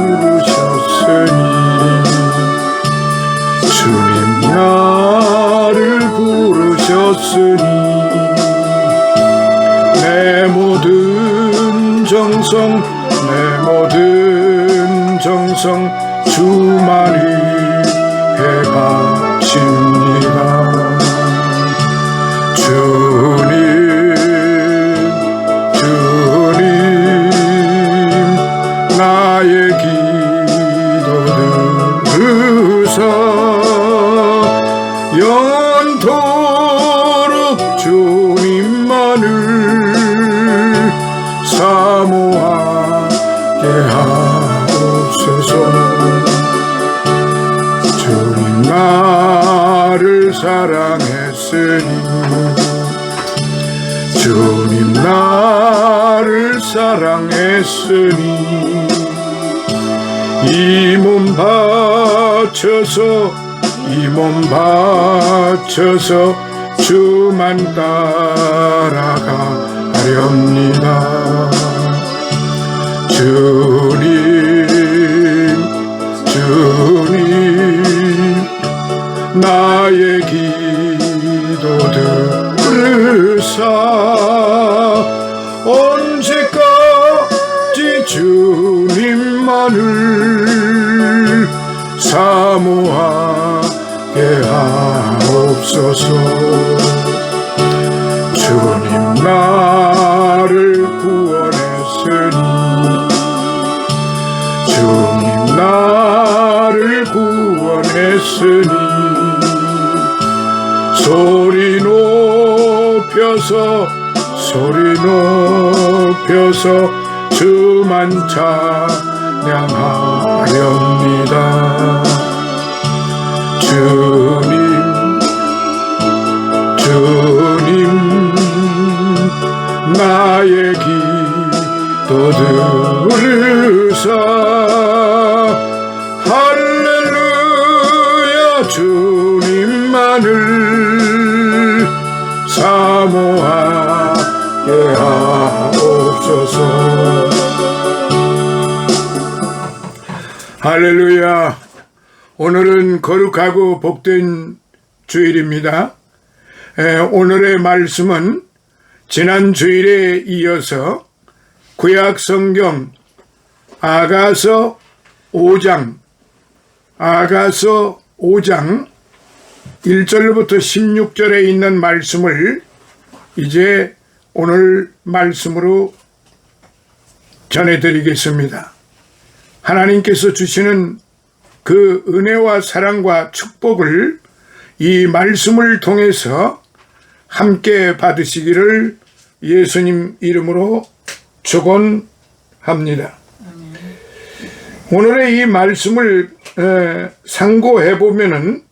부르셨으니 주님 나를 부르셨으니 내 모든 정성 내 모든 정성 주만을 위해 바칩니다. 주님 나의 기도 들으사 영원토록 주님만을 사모하게 하옵소서. 주님 나를 사랑했으니 주님 나를 사랑했으니 이 몸 바쳐서 주만 따라가렵니다. 주님 나의 기도 들으사 언제까지 주님만을 사모하게 하옵소서. 주님 나를 구원했으니 주님 나를 구원했으니 소리 높여서 주만 찬양하렵니다. 주님 나의 기도 들으사 할렐루야 주님만을 사모하게 하옵소서. 할렐루야. 오늘은 거룩하고 복된 주일입니다. 오늘의 말씀은 지난 주일에 이어서 구약 성경 아가서 5장 1절부터 16절에 있는 말씀을 이제 오늘 말씀으로 전해드리겠습니다. 하나님께서 주시는 그 은혜와 사랑과 축복을 이 말씀을 통해서 함께 받으시기를 예수님 이름으로 축원합니다. 오늘의 이 말씀을 상고해 보면은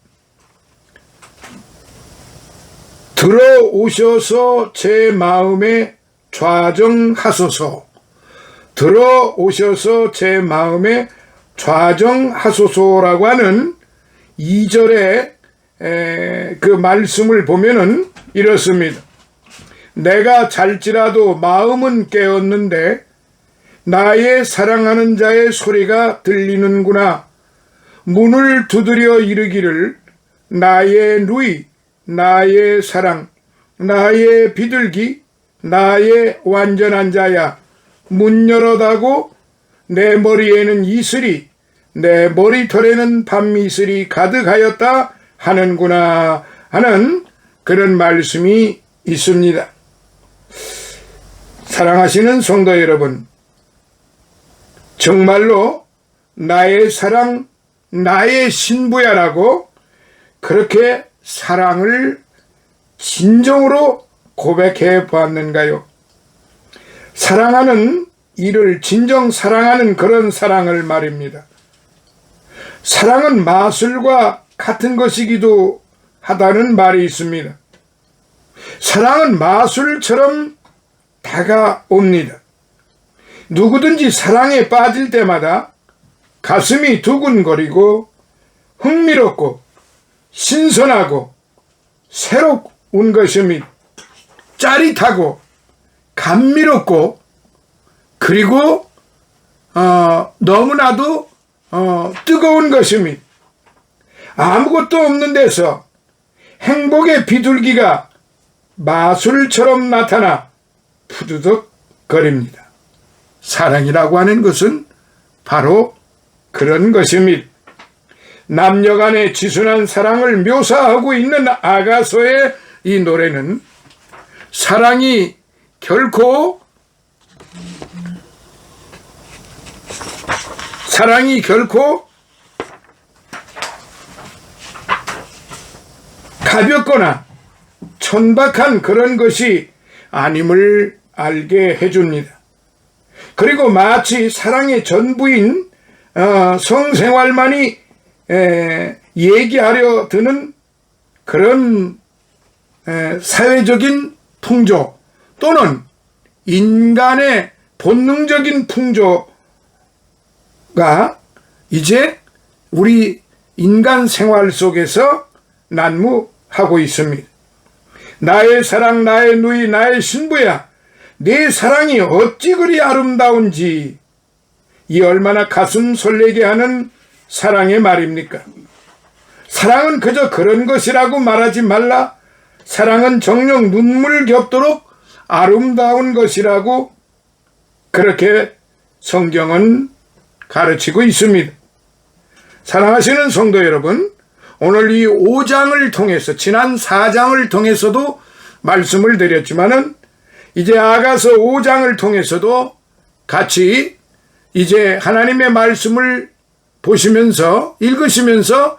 들어오셔서 제 마음에 좌정하소서, 들어오셔서 제 마음에 좌정하소서라고 하는 2절의 그 말씀을 보면은 이렇습니다. 내가 잘지라도 마음은 깨었는데 나의 사랑하는 자의 소리가 들리는구나. 문을 두드려 이르기를 나의 누이, 나의 사랑, 나의 비둘기, 나의 완전한 자야. 문 열어다고 내 머리에는 이슬이, 내 머리털에는 밤이슬이 가득하였다 하는구나 하는 그런 말씀이 있습니다. 사랑하시는 성도 여러분, 정말로 나의 사랑, 나의 신부야라고 그렇게 사랑을 진정으로 고백해 보았는가요? 사랑하는 이를 진정 사랑하는 그런 사랑을 말입니다. 사랑은 마술과 같은 것이기도 하다는 말이 있습니다. 사랑은 마술처럼 다가옵니다. 누구든지 사랑에 빠질 때마다 가슴이 두근거리고 흥미롭고 신선하고 새로운 것입니다. 짜릿하고 감미롭고 그리고 너무나도 뜨거운 것입니다. 아무것도 없는 데서 행복의 비둘기가 마술처럼 나타나 푸드덕거립니다. 사랑이라고 하는 것은 바로 그런 것입니다. 남녀 간의 지순한 사랑을 묘사하고 있는 아가서의 이 노래는 사랑이 결코 가볍거나 천박한 그런 것이 아님을 알게 해줍니다. 그리고 마치 사랑의 전부인 성생활만이 얘기하려 드는 그런 사회적인 풍조 또는 인간의 본능적인 풍조가 이제 우리 인간 생활 속에서 난무하고 있습니다. 나의 사랑, 나의 누이, 나의 신부야, 네 사랑이 어찌 그리 아름다운지, 이 얼마나 가슴 설레게 하는 사랑의 말입니까? 사랑은 그저 그런 것이라고 말하지 말라. 사랑은 정녕 눈물 겹도록 아름다운 것이라고 그렇게 성경은 가르치고 있습니다. 사랑하시는 성도 여러분, 오늘 이 5장을 통해서, 지난 4장을 통해서도 말씀을 드렸지만은 이제 아가서 5장을 통해서도 같이 이제 하나님의 말씀을 보시면서, 읽으시면서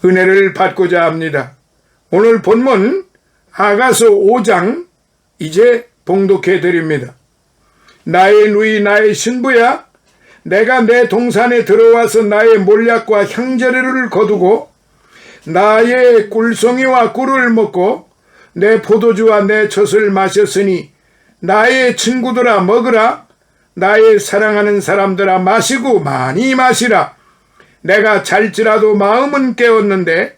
은혜를 받고자 합니다. 오늘 본문 아가서 5장 이제 봉독해 드립니다. 나의 누이, 나의 신부야, 내가 내 동산에 들어와서 나의 몰약과 향재료를 거두고 나의 꿀송이와 꿀을 먹고 내 포도주와 내 젖을 마셨으니 나의 친구들아 먹으라. 나의 사랑하는 사람들아 마시고 많이 마시라. 내가 잘지라도 마음은 깨었는데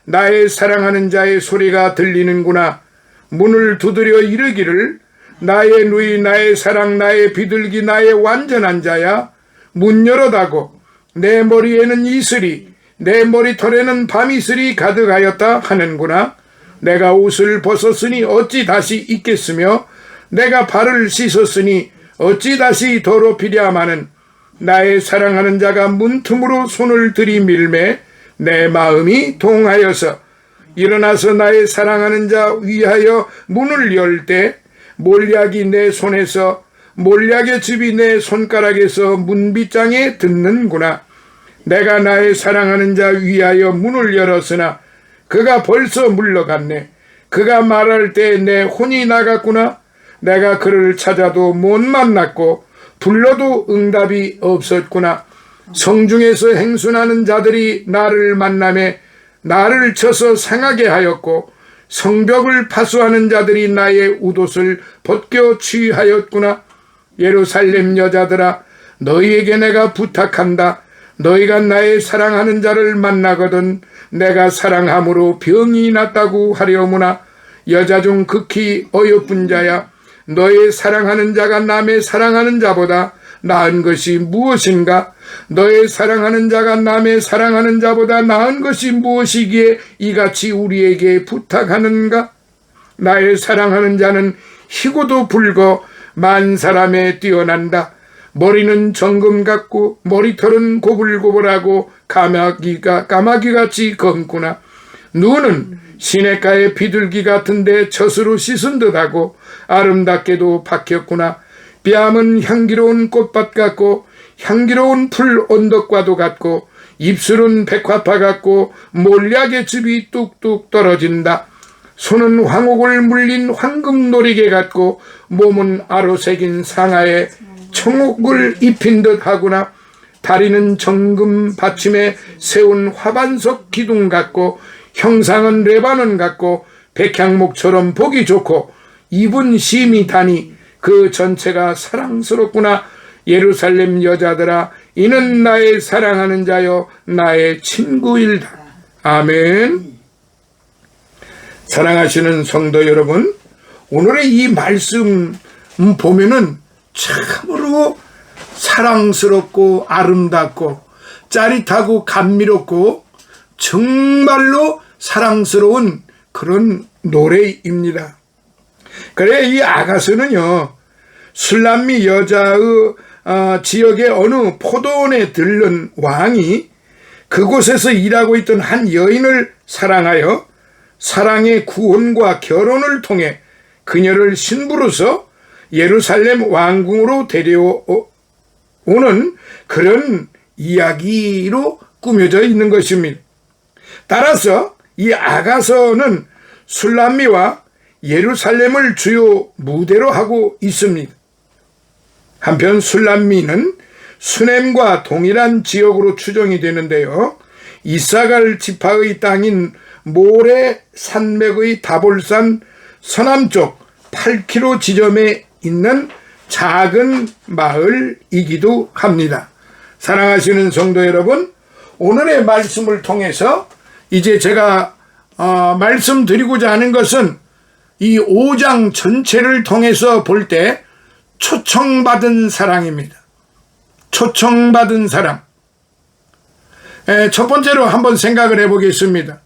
나의 사랑하는 자의 소리가 들리는구나. 문을 두드려 이르기를 나의 누이, 나의 사랑, 나의 비둘기, 나의 완전한 자야, 문 열어다고. 내 머리에는 이슬이, 내 머리털에는 밤이슬이 가득하였다 하는구나. 내가 옷을 벗었으니 어찌 다시 입겠으며 내가 발을 씻었으니 어찌 다시 더럽히랴마는 나의 사랑하는 자가 문틈으로 손을 들이밀매 내 마음이 동하여서 일어나서 나의 사랑하는 자 위하여 문을 열 때 몰약이 내 손에서, 몰약의 즙이 내 손가락에서 문빗장에 듣는구나. 내가 나의 사랑하는 자 위하여 문을 열었으나 그가 벌써 물러갔네. 그가 말할 때 내 혼이 나갔구나. 내가 그를 찾아도 못 만났고 불러도 응답이 없었구나. 성중에서 행순하는 자들이 나를 만나매 나를 쳐서 상하게 하였고 성벽을 파수하는 자들이 나의 웃옷을 벗겨 취하였구나. 예루살렘 여자들아, 너희에게 내가 부탁한다. 너희가 나의 사랑하는 자를 만나거든 내가 사랑함으로 병이 났다고 하려무나. 여자 중 극히 어여쁜 자야, 너의 사랑하는 자가 남의 사랑하는 자보다 나은 것이 무엇인가? 너의 사랑하는 자가 남의 사랑하는 자보다 나은 것이 무엇이기에 이같이 우리에게 부탁하는가? 나의 사랑하는 자는 희고도 붉어 만 사람에 뛰어난다. 머리는 정금 같고 머리털은 고불고불하고 까마귀같이 검구나. 눈은 시냇가의 비둘기 같은데 젖으로 씻은 듯하고 아름답게도 박혔구나. 뺨은 향기로운 꽃밭 같고 향기로운 풀 언덕과도 같고 입술은 백화파 같고 몰약의 즙이 뚝뚝 떨어진다. 손은 황옥을 물린 황금 놀이개 같고 몸은 아로새긴 상아에 청옥을 입힌 듯 하구나. 다리는 정금 받침에 세운 화반석 기둥 같고 형상은 레바논 같고 백향목처럼 보기 좋고 입은 심이 다니 그 전체가 사랑스럽구나. 예루살렘 여자들아, 이는 나의 사랑하는 자여 나의 친구일다. 아멘. 사랑하시는 성도 여러분, 오늘의 이 말씀 보면은 참으로 사랑스럽고 아름답고 짜릿하고 감미롭고 정말로 사랑스러운 그런 노래입니다. 그래 이 아가서는요, 술람미 여자의 지역의 어느 포도원에 들른 왕이 그곳에서 일하고 있던 한 여인을 사랑하여 사랑의 구원과 결혼을 통해 그녀를 신부로서 예루살렘 왕궁으로 데려오는 그런 이야기로 꾸며져 있는 것입니다. 따라서 이 아가서는 술람미와 예루살렘을 주요 무대로 하고 있습니다. 한편 술람미는 수넴과 동일한 지역으로 추정이 되는데요, 이사갈 지파의 땅인 모레 산맥의 다볼산 서남쪽 8km 지점에 있는 작은 마을이기도 합니다. 사랑하시는 성도 여러분, 오늘의 말씀을 통해서 이제 제가 말씀드리고자 하는 것은 이 5장 전체를 통해서 볼 때 초청받은 사랑입니다. 초청받은 사랑. 첫 번째로 한번 생각을 해보겠습니다.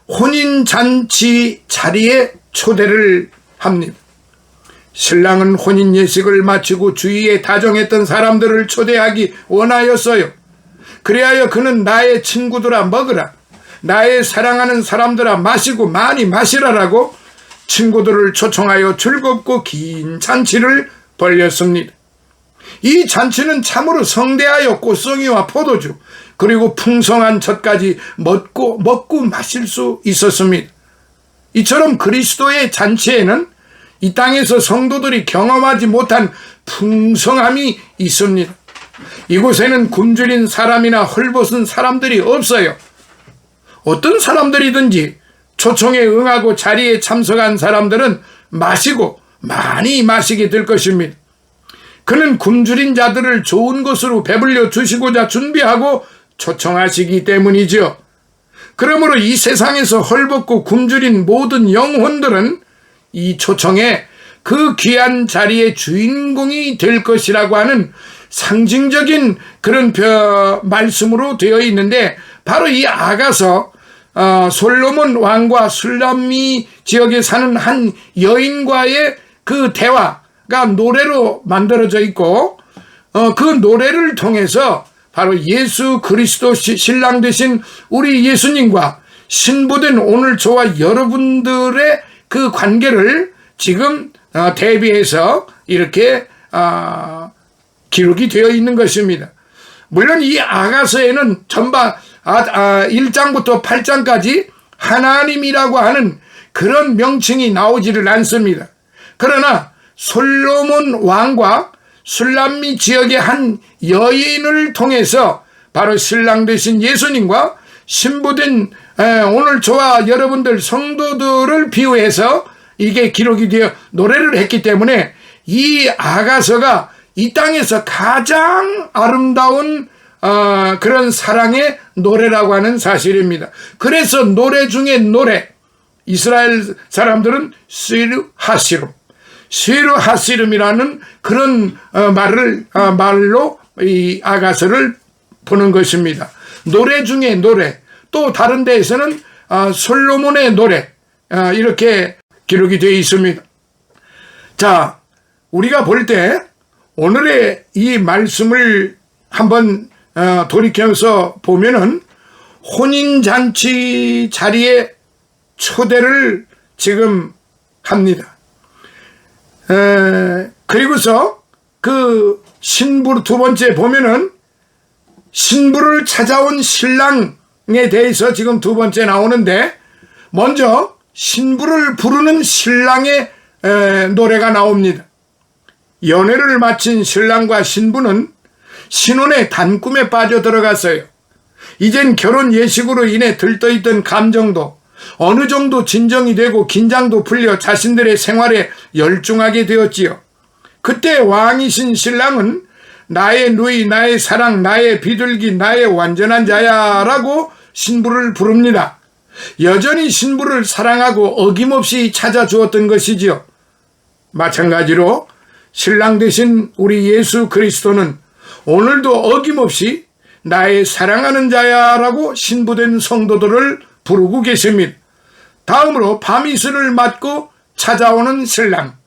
혼인잔치 자리에 초대를 합니다. 신랑은 혼인 예식을 마치고 주위에 다정했던 사람들을 초대하기 원하였어요. 그리하여 그는 나의 친구들아 먹으라, 나의 사랑하는 사람들아 마시고 많이 마시라라고 친구들을 초청하여 즐겁고 긴 잔치를 벌였습니다. 이 잔치는 참으로 성대하여 꽃송이와 포도주 그리고 풍성한 젖까지 먹고 마실 수 있었습니다. 이처럼 그리스도의 잔치에는 이 땅에서 성도들이 경험하지 못한 풍성함이 있습니다. 이곳에는 굶주린 사람이나 헐벗은 사람들이 없어요. 어떤 사람들이든지 초청에 응하고 자리에 참석한 사람들은 마시고 많이 마시게 될 것입니다. 그는 굶주린 자들을 좋은 것으로 배불려 주시고자 준비하고 초청하시기 때문이죠. 그러므로 이 세상에서 헐벗고 굶주린 모든 영혼들은 이 초청에 그 귀한 자리의 주인공이 될 것이라고 하는 상징적인 그런 말씀으로 되어 있는데, 바로 이 아가서 솔로몬 왕과 술람미 지역에 사는 한 여인과의 그 대화가 노래로 만들어져 있고, 그 노래를 통해서 바로 예수 그리스도 신랑 되신 우리 예수님과 신부된 오늘 저와 여러분들의 그 관계를 지금 대비해서 이렇게 기록이 되어 있는 것입니다. 물론 이 아가서에는 전반 1장부터 8장까지 하나님이라고 하는 그런 명칭이 나오지를 않습니다. 그러나 솔로몬 왕과 술람미 지역의 한 여인을 통해서 바로 신랑 되신 예수님과 신부된 오늘 저와 여러분들 성도들을 비유해서 이게 기록이 되어 노래를 했기 때문에 이 아가서가 이 땅에서 가장 아름다운 그런 사랑의 노래라고 하는 사실입니다. 그래서 노래 중에 노래, 이스라엘 사람들은 시르 하시름이라는 그런 말로 이 아가서를 보는 것입니다. 노래 중에 노래, 또 다른 데에서는 솔로몬의 노래, 이렇게 기록이 되어 있습니다. 자, 우리가 볼 때 오늘의 이 말씀을 한번 돌이켜서 보면은 혼인잔치 자리에 초대를 지금 합니다. 그리고서 그 신부 두 번째 보면은 신부를 찾아온 신랑에 대해서 지금 두 번째 나오는데, 먼저 신부를 부르는 신랑의 노래가 나옵니다. 연애를 마친 신랑과 신부는 신혼의 단꿈에 빠져 들어갔어요. 이젠 결혼 예식으로 인해 들떠있던 감정도 어느 정도 진정이 되고 긴장도 풀려 자신들의 생활에 열중하게 되었지요. 그때 왕이신 신랑은 나의 누이, 나의 사랑, 나의 비둘기, 나의 완전한 자야 라고 신부를 부릅니다. 여전히 신부를 사랑하고 어김없이 찾아주었던 것이지요. 마찬가지로 신랑 되신 우리 예수 그리스도는 오늘도 어김없이 나의 사랑하는 자야 라고 신부된 성도들을 부르고 계십니다. 다음으로 밤이슬을 맞고 찾아오는 신랑.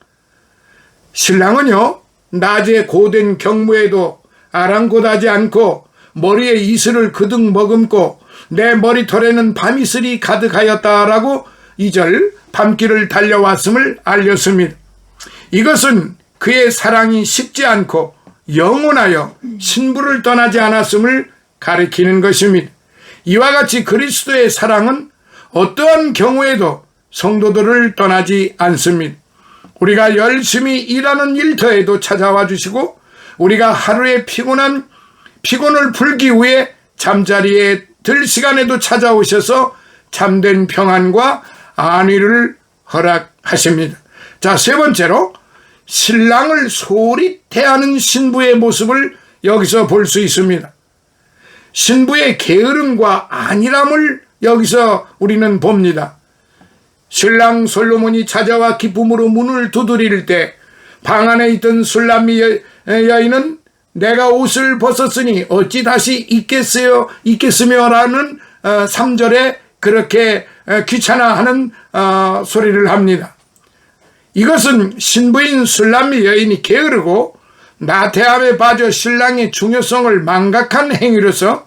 신랑은요, 낮에 고된 경무에도 아랑곳하지 않고 머리에 이슬을 그득 머금고 내 머리털에는 밤이슬이 가득하였다라고 2절 밤길을 달려왔음을 알렸습니다. 이것은 그의 사랑이 식지 않고 영원하여 신부를 떠나지 않았음을 가리키는 것입니다. 이와 같이 그리스도의 사랑은 어떠한 경우에도 성도들을 떠나지 않습니다. 우리가 열심히 일하는 일터에도 찾아와 주시고 우리가 하루의 피곤을 풀기 위해 잠자리에 들 시간에도 찾아오셔서 참된 평안과 안위를 허락하십니다. 자, 세 번째로 신랑을 소홀히 대하는 신부의 모습을 여기서 볼 수 있습니다. 신부의 게으름과 안일함을 여기서 우리는 봅니다. 신랑 솔로몬이 찾아와 기쁨으로 문을 두드릴 때 방 안에 있던 술람미 여인은 내가 옷을 벗었으니 어찌 다시 입겠으며 라는 3절에 그렇게 귀찮아하는 소리를 합니다. 이것은 신부인 술람미 여인이 게으르고 나태함에 빠져 신랑의 중요성을 망각한 행위로서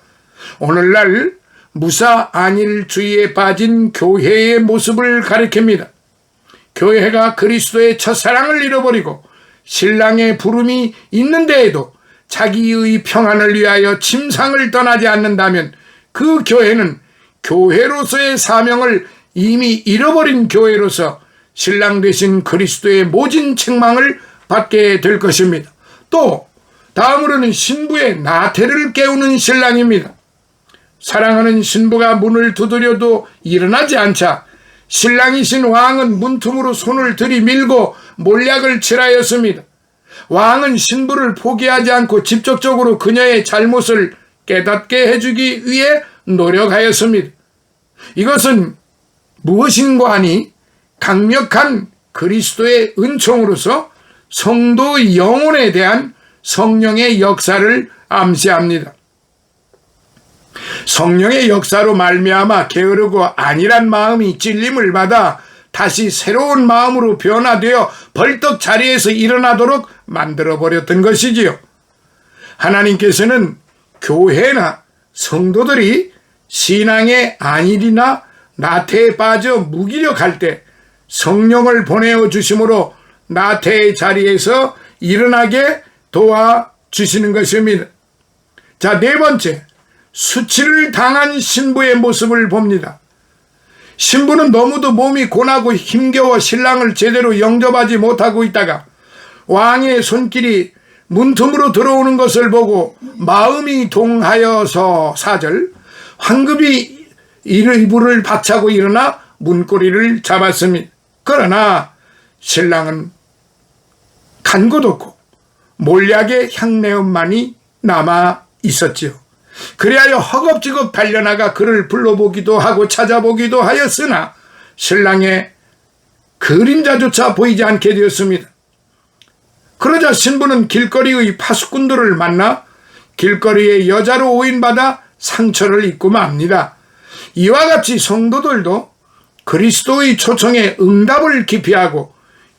오늘날 무사 안일주의에 빠진 교회의 모습을 가리킵니다. 교회가 그리스도의 첫사랑을 잃어버리고 신랑의 부름이 있는 데에도 자기의 평안을 위하여 침상을 떠나지 않는다면 그 교회는 교회로서의 사명을 이미 잃어버린 교회로서 신랑 되신 그리스도의 모진 책망을 받게 될 것입니다. 또 다음으로는 신부의 나태를 깨우는 신랑입니다. 사랑하는 신부가 문을 두드려도 일어나지 않자 신랑이신 왕은 문틈으로 손을 들이밀고 몰약을 칠하였습니다. 왕은 신부를 포기하지 않고 직접적으로 그녀의 잘못을 깨닫게 해주기 위해 노력하였습니다. 이것은 무엇인가 하니 강력한 그리스도의 은총으로서 성도의 영혼에 대한 성령의 역사를 암시합니다. 성령의 역사로 말미암아 게으르고 안일한 마음이 찔림을 받아 다시 새로운 마음으로 변화되어 벌떡 자리에서 일어나도록 만들어버렸던 것이지요. 하나님께서는 교회나 성도들이 신앙의 안일이나 나태에 빠져 무기력할 때 성령을 보내어 주심으로 나태의 자리에서 일어나게 도와주시는 것입니다. 자, 네 번째, 수치를 당한 신부의 모습을 봅니다. 신부는 너무도 몸이 고나고 힘겨워 신랑을 제대로 영접하지 못하고 있다가 왕의 손길이 문틈으로 들어오는 것을 보고 마음이 동하여서 4절 황급히 이불을 박차고 일어나 문고리를 잡았습니다. 그러나 신랑은 간 곳 없고 몰약의 향내음만이 남아 있었지요. 그리하여 허겁지겁 달려나가 그를 불러보기도 하고 찾아보기도 하였으나 신랑의 그림자조차 보이지 않게 되었습니다. 그러자 신부는 길거리의 파수꾼들을 만나 길거리에 여자로 오인받아 상처를 입고 맙니다. 이와 같이 성도들도 그리스도의 초청에 응답을 기피하고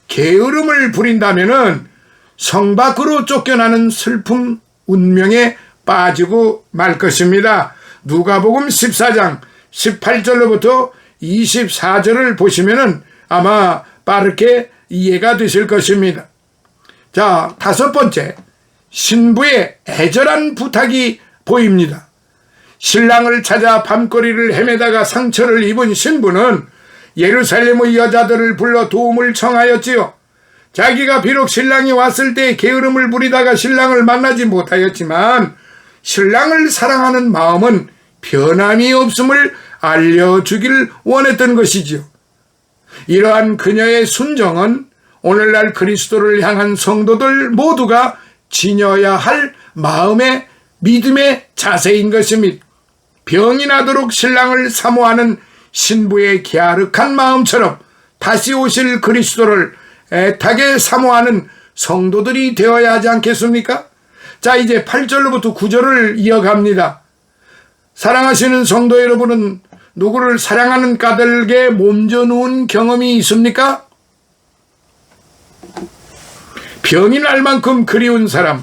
게으름을 부린다면 성 밖으로 쫓겨나는 슬픔 운명에 빠지고 말 것입니다. 누가복음 14장 18절로부터 24절을 보시면 아마 빠르게 이해가 되실 것입니다. 자, 다섯 번째, 신부의 애절한 부탁이 보입니다. 신랑을 찾아 밤거리를 헤매다가 상처를 입은 신부는 예루살렘의 여자들을 불러 도움을 청하였지요. 자기가 비록 신랑이 왔을 때 게으름을 부리다가 신랑을 만나지 못하였지만 신랑을 사랑하는 마음은 변함이 없음을 알려주길 원했던 것이지요. 이러한 그녀의 순정은 오늘날 그리스도를 향한 성도들 모두가 지녀야 할 마음의 믿음의 자세인 것입니다. 병이 나도록 신랑을 사모하는 신부의 갸륵한 마음처럼 다시 오실 그리스도를 애타게 사모하는 성도들이 되어야 하지 않겠습니까? 자, 이제 8절로부터 9절을 이어갑니다. 사랑하시는 성도 여러분은 누구를 사랑하는 까닭에 몸져 누운 경험이 있습니까? 병이 날 만큼 그리운 사람,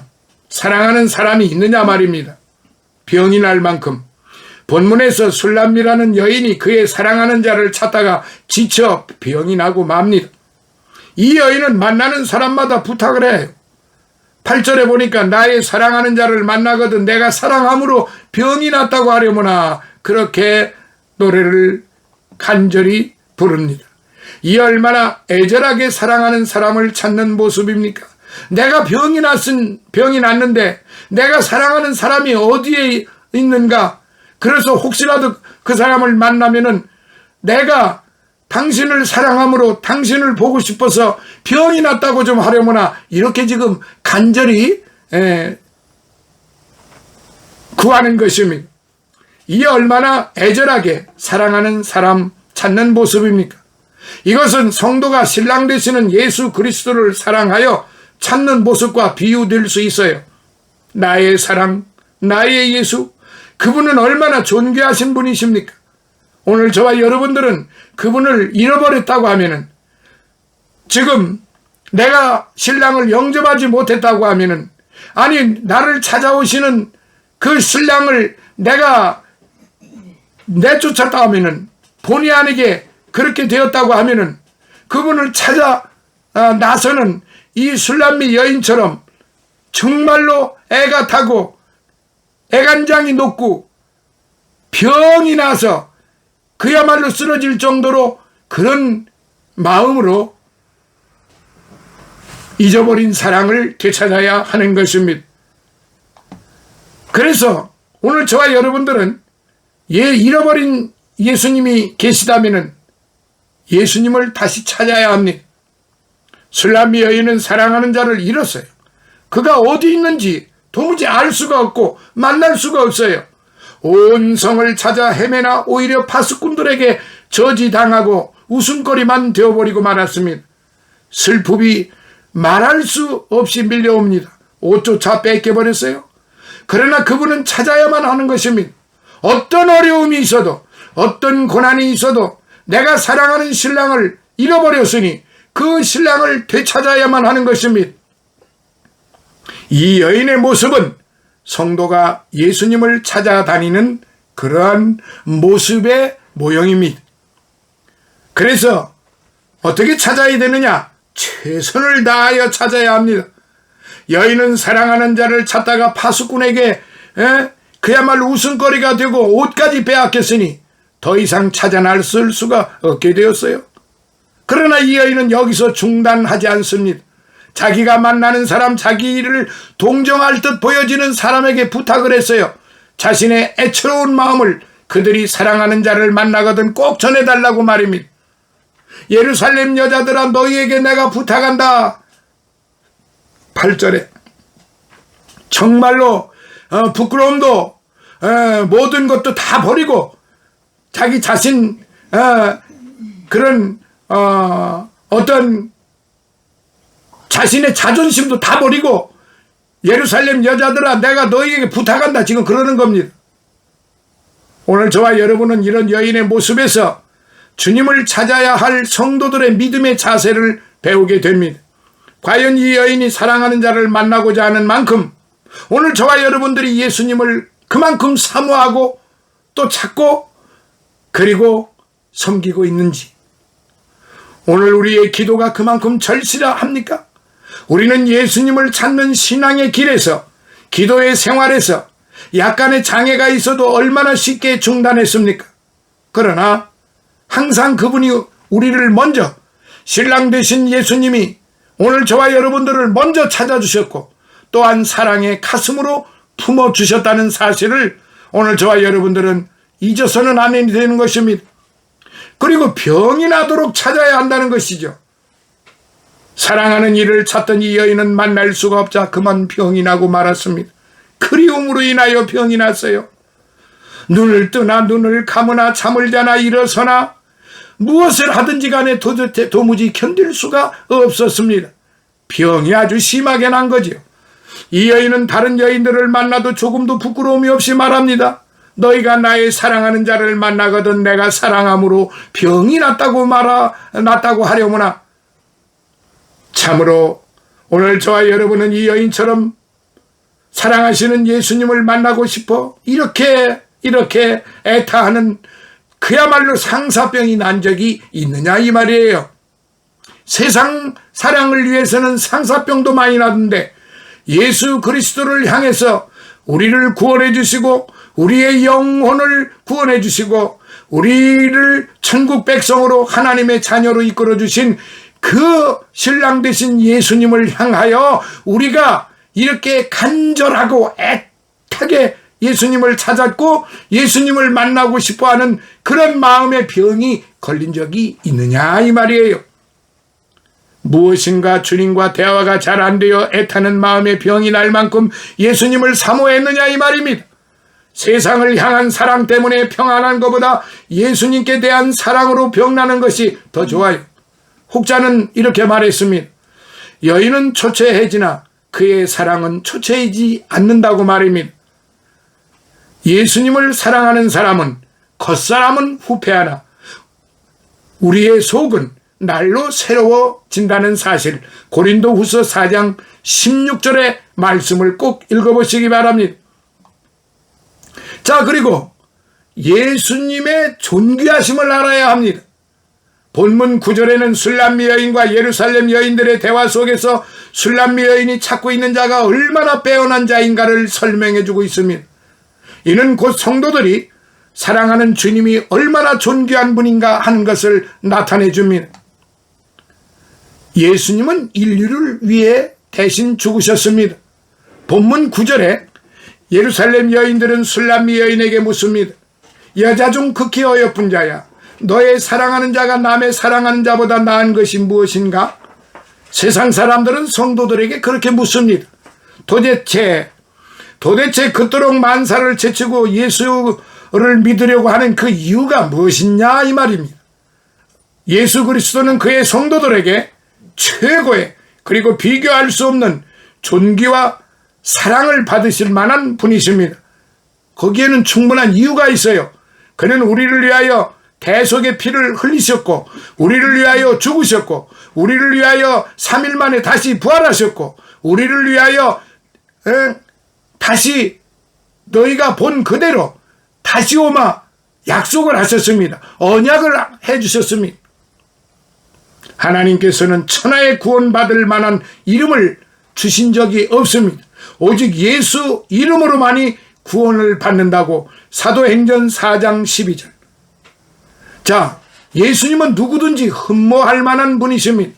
사랑하는 사람이 있느냐 말입니다. 병이 날 만큼. 본문에서 술람미라는 여인이 그의 사랑하는 자를 찾다가 지쳐 병이 나고 맙니다. 이 여인은 만나는 사람마다 부탁을 해요. 8절에 보니까 나의 사랑하는 자를 만나거든 내가 사랑함으로 병이 났다고 하려무나, 그렇게 노래를 간절히 부릅니다. 이 얼마나 애절하게 사랑하는 사람을 찾는 모습입니까? 내가 병이 났는데 내가 사랑하는 사람이 어디에 있는가? 그래서 혹시라도 그 사람을 만나면은 내가 당신을 사랑함으로 당신을 보고 싶어서 병이 났다고 좀 하려무나, 이렇게 지금 간절히 구하는 것입니다. 이 얼마나 애절하게 사랑하는 사람 찾는 모습입니까? 이것은 성도가 신랑 되시는 예수 그리스도를 사랑하여 찾는 모습과 비유될 수 있어요. 나의 사랑, 나의 예수, 그분은 얼마나 존귀하신 분이십니까? 오늘 저와 여러분들은 그분을 잃어버렸다고 하면은, 지금 내가 신랑을 영접하지 못했다고 하면은, 아니 나를 찾아오시는 그 신랑을 내가 내쫓았다 하면은, 본의 아니게 그렇게 되었다고 하면은 그분을 찾아 나서는 이 술람미 여인처럼 정말로 애가 타고 애간장이 녹고 병이 나서 그야말로 쓰러질 정도로 그런 마음으로 잊어버린 사랑을 되찾아야 하는 것입니다. 그래서 오늘 저와 여러분들은 잃어버린 예수님이 계시다면은 예수님을 다시 찾아야 합니다. 술람미 여인은 사랑하는 자를 잃었어요. 그가 어디 있는지 도무지 알 수가 없고 만날 수가 없어요. 온 성을 찾아 헤매나 오히려 파수꾼들에게 저지당하고 웃음거리만 되어버리고 말았습니다. 슬픔이 말할 수 없이 밀려옵니다. 옷조차 뺏겨버렸어요. 그러나 그분은 찾아야만 하는 것입니다. 어떤 어려움이 있어도, 어떤 고난이 있어도 내가 사랑하는 신랑을 잃어버렸으니 그 신랑을 되찾아야만 하는 것입니다. 이 여인의 모습은 성도가 예수님을 찾아다니는 그러한 모습의 모형입니다. 그래서 어떻게 찾아야 되느냐? 최선을 다하여 찾아야 합니다. 여인은 사랑하는 자를 찾다가 파수꾼에게 그야말로 웃음거리가 되고 옷까지 빼앗겼으니 더 이상 찾아 나설 수가 없게 되었어요. 그러나 이 여인은 여기서 중단하지 않습니다. 자기가 만나는 사람, 자기를 동정할 듯 보여지는 사람에게 부탁을 했어요. 자신의 애처로운 마음을 그들이 사랑하는 자를 만나거든 꼭 전해달라고 말입니다. 예루살렘 여자들아, 너희에게 내가 부탁한다. 8절에 정말로 부끄러움도 모든 것도 다 버리고 자기 자신 그런 어떤 자신의 자존심도 다 버리고 예루살렘 여자들아 내가 너희에게 부탁한다, 지금 그러는 겁니다. 오늘 저와 여러분은 이런 여인의 모습에서 주님을 찾아야 할 성도들의 믿음의 자세를 배우게 됩니다. 과연 이 여인이 사랑하는 자를 만나고자 하는 만큼 오늘 저와 여러분들이 예수님을 그만큼 사모하고 또 찾고 그리고 섬기고 있는지, 오늘 우리의 기도가 그만큼 절실합니까? 우리는 예수님을 찾는 신앙의 길에서, 기도의 생활에서 약간의 장애가 있어도 얼마나 쉽게 중단했습니까? 그러나 항상 그분이 우리를 먼저, 신랑 되신 예수님이 오늘 저와 여러분들을 먼저 찾아주셨고 또한 사랑의 가슴으로 품어주셨다는 사실을 오늘 저와 여러분들은 잊어서는 안 해야 되는 것입니다. 그리고 병이 나도록 찾아야 한다는 것이죠. 사랑하는 이를 찾던 이 여인은 만날 수가 없자 그만 병이 나고 말았습니다. 그리움으로 인하여 병이 났어요. 눈을 뜨나 눈을 감으나 잠을 자나 일어서나 무엇을 하든지 간에 도무지 견딜 수가 없었습니다. 병이 아주 심하게 난 거지요. 이 여인은 다른 여인들을 만나도 조금도 부끄러움이 없이 말합니다. 너희가 나의 사랑하는 자를 만나거든 내가 사랑함으로 병이 났다고 하려무나. 참으로 오늘 저와 여러분은 이 여인처럼 사랑하시는 예수님을 만나고 싶어 이렇게 애타하는 그야말로 상사병이 난 적이 있느냐 이 말이에요. 세상 사랑을 위해서는 상사병도 많이 나던데 예수 그리스도를 향해서 우리를 구원해 주시고 우리의 영혼을 구원해 주시고 우리를 천국 백성으로 하나님의 자녀로 이끌어 주신 그 신랑 되신 예수님을 향하여 우리가 이렇게 간절하고 애타게 예수님을 찾았고 예수님을 만나고 싶어하는 그런 마음의 병이 걸린 적이 있느냐 이 말이에요. 무엇인가 주님과 대화가 잘 안 되어 애타는 마음의 병이 날 만큼 예수님을 사모했느냐 이 말입니다. 세상을 향한 사랑 때문에 평안한 것보다 예수님께 대한 사랑으로 병나는 것이 더 좋아요. 혹자는 이렇게 말했습니다. 여인은 초췌해지나 그의 사랑은 초췌해지지 않는다고 말입니다. 예수님을 사랑하는 사람은 겉사람은 후패하나 우리의 속은 날로 새로워진다는 사실, 고린도후서 4장 16절의 말씀을 꼭 읽어보시기 바랍니다. 자, 그리고 예수님의 존귀하심을 알아야 합니다. 본문 9절에는 술람미 여인과 예루살렘 여인들의 대화 속에서 술람미 여인이 찾고 있는 자가 얼마나 빼어난 자인가를 설명해 주고 있습니다. 이는 곧 성도들이 사랑하는 주님이 얼마나 존귀한 분인가 하는 것을 나타내 줍니다. 예수님은 인류를 위해 대신 죽으셨습니다. 본문 9절에 예루살렘 여인들은 술람미 여인에게 묻습니다. 여자 중 극히 어여쁜 자야, 너의 사랑하는 자가 남의 사랑하는 자보다 나은 것이 무엇인가? 세상 사람들은 성도들에게 그렇게 묻습니다. 도대체 그토록 만사를 제치고 예수를 믿으려고 하는 그 이유가 무엇이냐 이 말입니다. 예수 그리스도는 그의 성도들에게 최고의 그리고 비교할 수 없는 존귀와 사랑을 받으실 만한 분이십니다. 거기에는 충분한 이유가 있어요. 그는 우리를 위하여 대속의 피를 흘리셨고 우리를 위하여 죽으셨고 우리를 위하여 3일 만에 다시 부활하셨고 우리를 위하여 다시 너희가 본 그대로 다시 오마 약속을 하셨습니다. 언약을 해주셨습니다. 하나님께서는 천하에 구원받을 만한 이름을 주신 적이 없습니다. 오직 예수 이름으로만이 구원을 받는다고 사도행전 4장 12절. 자, 예수님은 누구든지 흠모할 만한 분이십니다.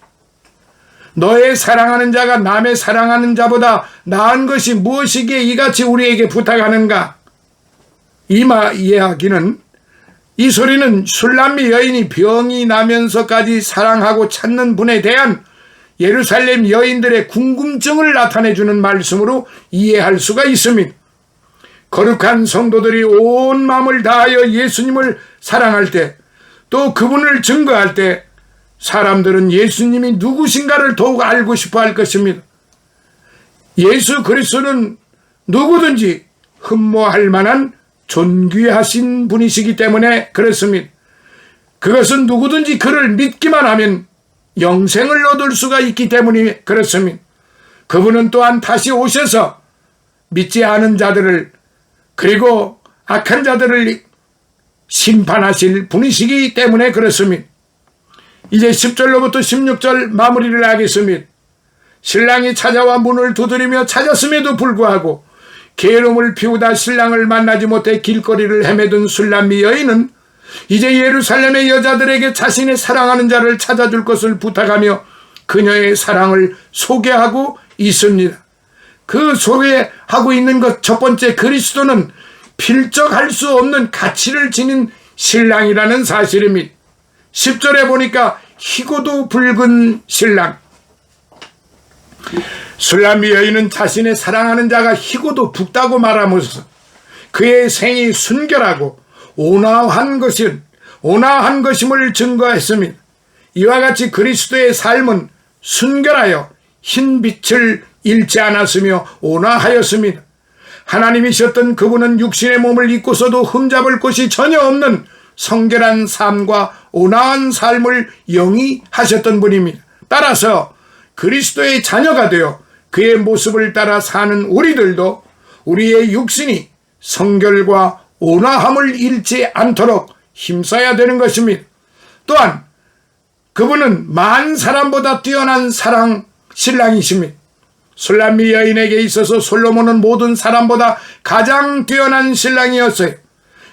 너의 사랑하는 자가 남의 사랑하는 자보다 나은 것이 무엇이기에 이같이 우리에게 부탁하는가? 이 이야기는, 이 소리는 술람미 여인이 병이 나면서까지 사랑하고 찾는 분에 대한 예루살렘 여인들의 궁금증을 나타내주는 말씀으로 이해할 수가 있습니다. 거룩한 성도들이 온 마음을 다하여 예수님을 사랑할 때, 또 그분을 증거할 때 사람들은 예수님이 누구신가를 더욱 알고 싶어 할 것입니다. 예수 그리스도는 누구든지 흠모할 만한 존귀하신 분이시기 때문에 그렇습니다. 그것은 누구든지 그를 믿기만 하면 영생을 얻을 수가 있기 때문에 그렇습니다. 그분은 또한 다시 오셔서 믿지 않은 자들을 그리고 악한 자들을 심판하실 분이시기 때문에 그렇습니다. 이제 10절로부터 16절 마무리를 하겠습니다. 신랑이 찾아와 문을 두드리며 찾았음에도 불구하고 게으름을 피우다 신랑을 만나지 못해 길거리를 헤매던 술람미 여인은 이제 예루살렘의 여자들에게 자신의 사랑하는 자를 찾아줄 것을 부탁하며 그녀의 사랑을 소개하고 있습니다. 그 소개하고 있는 것 첫 번째, 그리스도는 필적할 수 없는 가치를 지닌 신랑이라는 사실입니다. 10절에 보니까 희고도 붉은 신랑. 술람미 여인은 자신의 사랑하는 자가 희고도 붉다고 말하면서 그의 생이 순결하고 온화한 것임을 증거했습니다. 이와 같이 그리스도의 삶은 순결하여 흰 빛을 잃지 않았으며 온화하였습니다. 하나님이셨던 그분은 육신의 몸을 입고서도 흠잡을 곳이 전혀 없는 성결한 삶과 온화한 삶을 영위하셨던 분입니다. 따라서 그리스도의 자녀가 되어 그의 모습을 따라 사는 우리들도 우리의 육신이 성결과 온화함을 잃지 않도록 힘써야 되는 것입니다. 또한 그분은 만 사람보다 뛰어난 신랑이십니다. 술람미 여인에게 있어서 솔로몬은 모든 사람보다 가장 뛰어난 신랑이었어요.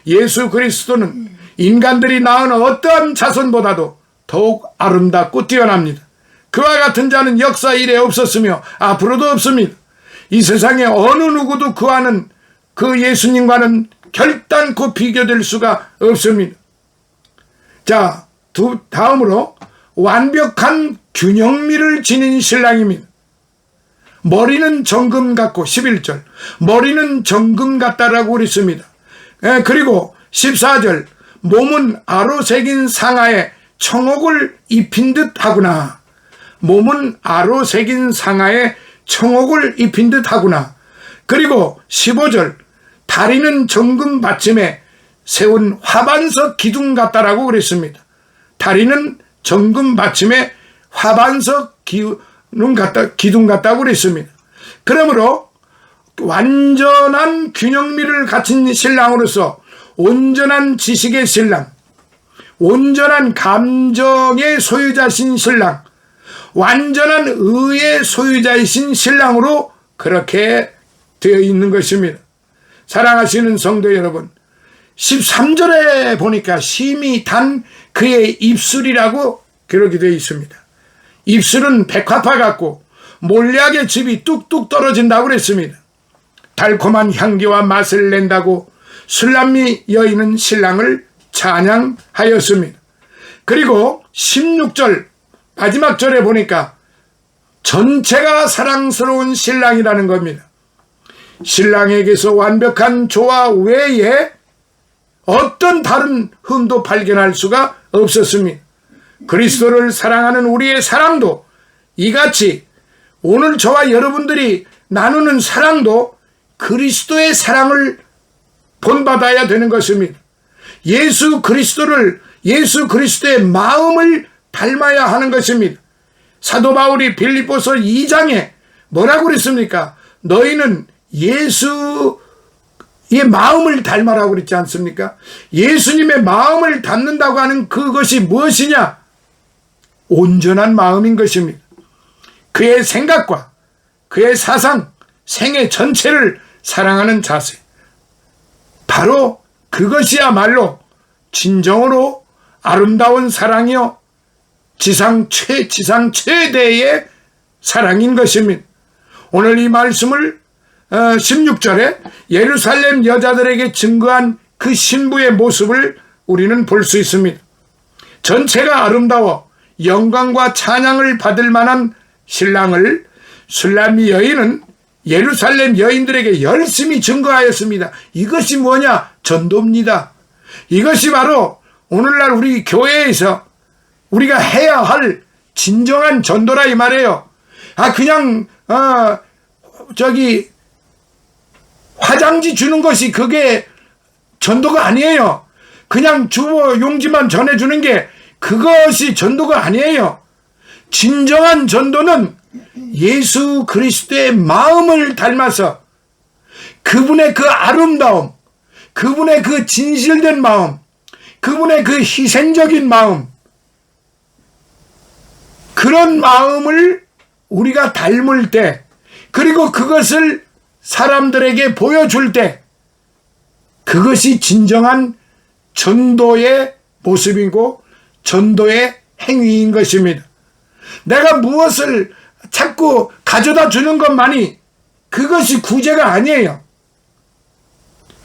예수 그리스도는 인간들이 낳은 어떠한 자손보다도 더욱 아름답고 뛰어납니다. 그와 같은 자는 역사 이래 없었으며 앞으로도 없습니다. 이 세상에 어느 누구도 그 예수님과는 결단코 비교될 수가 없습니다. 자, 다음으로 완벽한 균형미를 지닌 신랑입니다. 머리는 정금 같고 11절 머리는 정금 같다라고 그랬습니다. 그리고 14절 몸은 아로 새긴 상아에 청옥을 입힌 듯 하구나. 몸은 아로 새긴 상아에 청옥을 입힌 듯 하구나. 그리고 15절 다리는 정금 받침에 세운 화반석 기둥 같다라고 그랬습니다. 다리는 정금 받침에 화반석 기둥 같다고 그랬습니다. 그러므로 완전한 균형미를 갖춘 신랑으로서 온전한 지식의 신랑, 온전한 감정의 소유자신 신랑, 완전한 의의 소유자이신 신랑으로 그렇게 되어 있는 것입니다. 사랑하시는 성도 여러분, 13절에 보니까 심히 단 그의 입술이라고 기록이 되어 있습니다. 입술은 백화파 같고 몰약의 즙이 뚝뚝 떨어진다고 그랬습니다. 달콤한 향기와 맛을 낸다고 술람미 여인은 신랑을 찬양하였습니다. 그리고 16절 마지막 절에 보니까 전체가 사랑스러운 신랑이라는 겁니다. 신랑에게서 완벽한 조화 외에 어떤 다른 흠도 발견할 수가 없었습니다. 그리스도를 사랑하는 우리의 사랑도 이같이 오늘 저와 여러분들이 나누는 사랑도 그리스도의 사랑을 본받아야 되는 것입니다. 예수 그리스도의 마음을 닮아야 하는 것입니다. 사도 바울이 빌립보서 2장에 뭐라고 그랬습니까? 너희는 예수의 마음을 닮아라고 그랬지 않습니까? 예수님의 마음을 닮는다고 하는 그것이 무엇이냐? 온전한 마음인 것입니다. 그의 생각과 그의 사상, 생애 전체를 사랑하는 자세, 바로 그것이야말로 진정으로 아름다운 사랑이요 지상 최대의 사랑인 것입니다. 오늘 이 말씀을 16절에 예루살렘 여자들에게 증거한 그 신부의 모습을 우리는 볼 수 있습니다. 전체가 아름다워 영광과 찬양을 받을 만한 신랑을 술람미 여인은 예루살렘 여인들에게 열심히 증거하였습니다. 이것이 뭐냐? 전도입니다. 이것이 바로 오늘날 우리 교회에서 우리가 해야 할 진정한 전도라 이 말이에요. 그냥 화장지 주는 것이 그게 전도가 아니에요. 그냥 주보 용지만 전해주는 게 그것이 전도가 아니에요. 진정한 전도는 예수 그리스도의 마음을 닮아서 그분의 그 아름다움, 그분의 그 진실된 마음, 그분의 그 희생적인 마음, 그런 마음을 우리가 닮을 때, 그리고 그것을 사람들에게 보여줄 때, 그것이 진정한 전도의 모습이고 전도의 행위인 것입니다. 내가 무엇을 자꾸 가져다 주는 것만이 그것이 구제가 아니에요.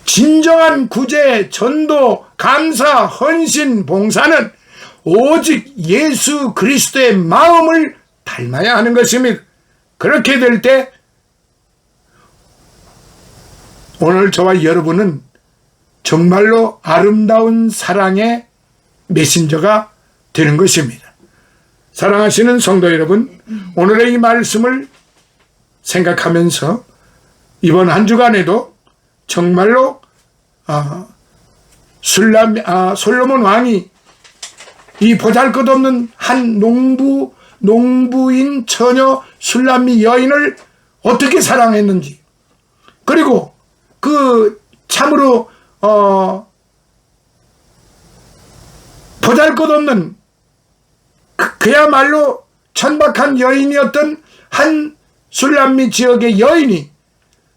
진정한 구제, 전도, 감사, 헌신, 봉사는 오직 예수 그리스도의 마음을 닮아야 하는 것입니다. 그렇게 될 때 오늘 저와 여러분은 정말로 아름다운 사랑의 메신저가 되는 것입니다. 사랑하시는 성도 여러분, 오늘의 이 말씀을 생각하면서 이번 한 주간에도 정말로 솔로몬 왕이 이 보잘것없는 한 농부인 처녀 술람미 여인을 어떻게 사랑했는지, 그리고 그 참으로 보잘것없는 그야말로 천박한 여인이었던 한 술람미 지역의 여인이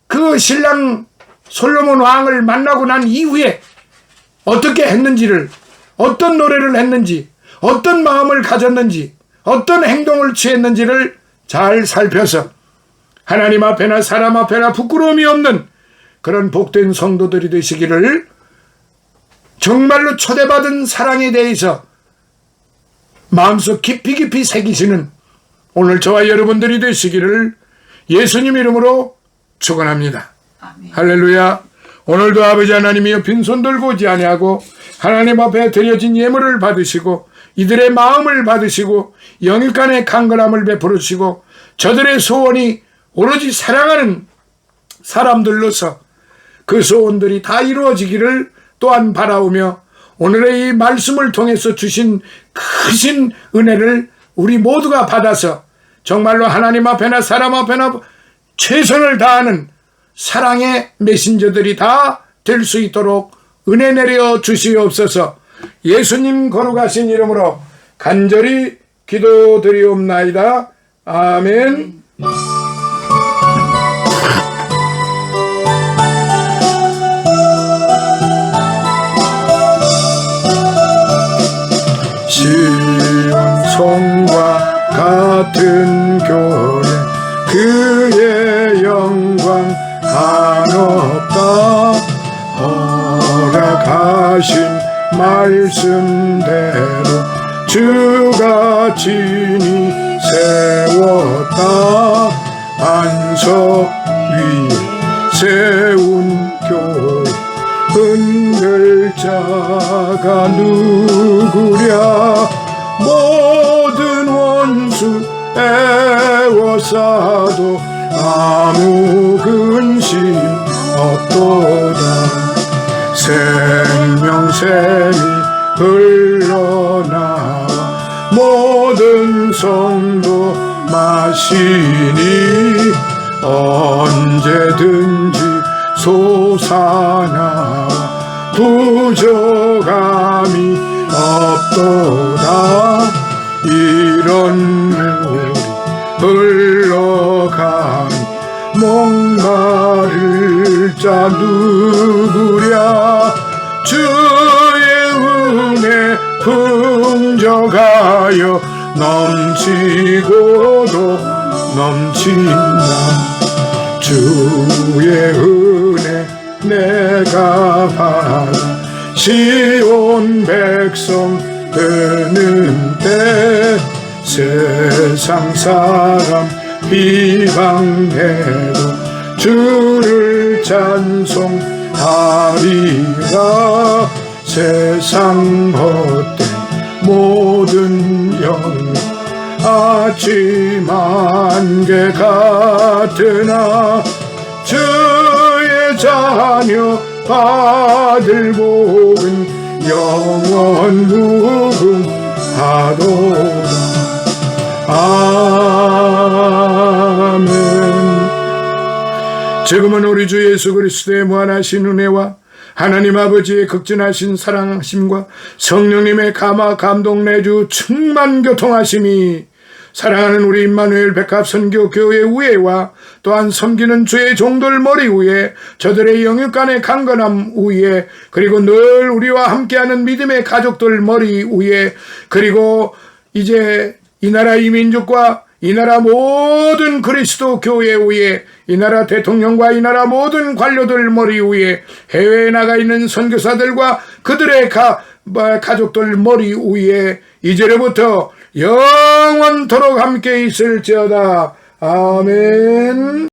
그 신랑 솔로몬 왕을 만나고 난 이후에 어떻게 했는지를, 어떤 노래를 했는지, 어떤 마음을 가졌는지, 어떤 행동을 취했는지를 잘 살펴서 하나님 앞에나 사람 앞에나 부끄러움이 없는 그런 복된 성도들이 되시기를, 정말로 초대받은 사랑에 대해서 마음속 깊이 새기시는 오늘 저와 여러분들이 되시기를 예수님 이름으로 축원합니다. 아멘. 할렐루야. 오늘도 아버지 하나님이여 빈손 들고 오지 아니하고 하나님 앞에 드려진 예물을 받으시고 이들의 마음을 받으시고 영육간의 강건함을 베풀어 주시고 저들의 소원이 오로지 사랑하는 사람들로서 그 소원들이 다 이루어지기를 또한 바라오며, 오늘의 이 말씀을 통해서 주신 크신 은혜를 우리 모두가 받아서 정말로 하나님 앞에나 사람 앞에나 최선을 다하는 사랑의 메신저들이 다 될 수 있도록 은혜 내려 주시옵소서. 예수님 거룩하신 이름으로 간절히 기도드리옵나이다. 아멘. 시온성과 같은 교회 그의 영광 한없다. 허락하신 말씀대로 주가 친히 세웠다. 반석 위에 세운 교회 은결자가 누구랴. 모든 원수 애워싸도 아무 근심 없도다. 생명샘이 흘러나와 모든 성도 마시니 언제든지 솟아나와 부족함이 없도다. 이런 물이 흘러가니 목마를 자 누구랴. 주의 은혜 풍족하여 넘치고도 넘친다. 주의 은혜 내가 받아 시온 백성 되는 때 세상 사람 비방해도 주를 찬송하리라. 세상 헛된 모든 영광 아침 안개 같으나 주의 자녀 받을 복은 영원 무궁하도다. 아멘. 지금은 우리 주 예수 그리스도의 무한하신 은혜와 하나님 아버지의 극진하신 사랑하심과 성령님의 감화 감동 내주 충만 교통하심이 사랑하는 우리 임마누엘 백합선교교회 위에와 또한 섬기는 주의 종들 머리 위에 저들의 영육간의 강건함 위에 그리고 늘 우리와 함께하는 믿음의 가족들 머리 위에 그리고 이제 이 나라 이 민족과 이 나라 모든 그리스도 교회 위에 이 나라 대통령과 이 나라 모든 관료들 머리 위에 해외에 나가 있는 선교사들과 그들의 가족들 머리 위에 이제로부터 영원토록 함께 있을지어다. 아멘.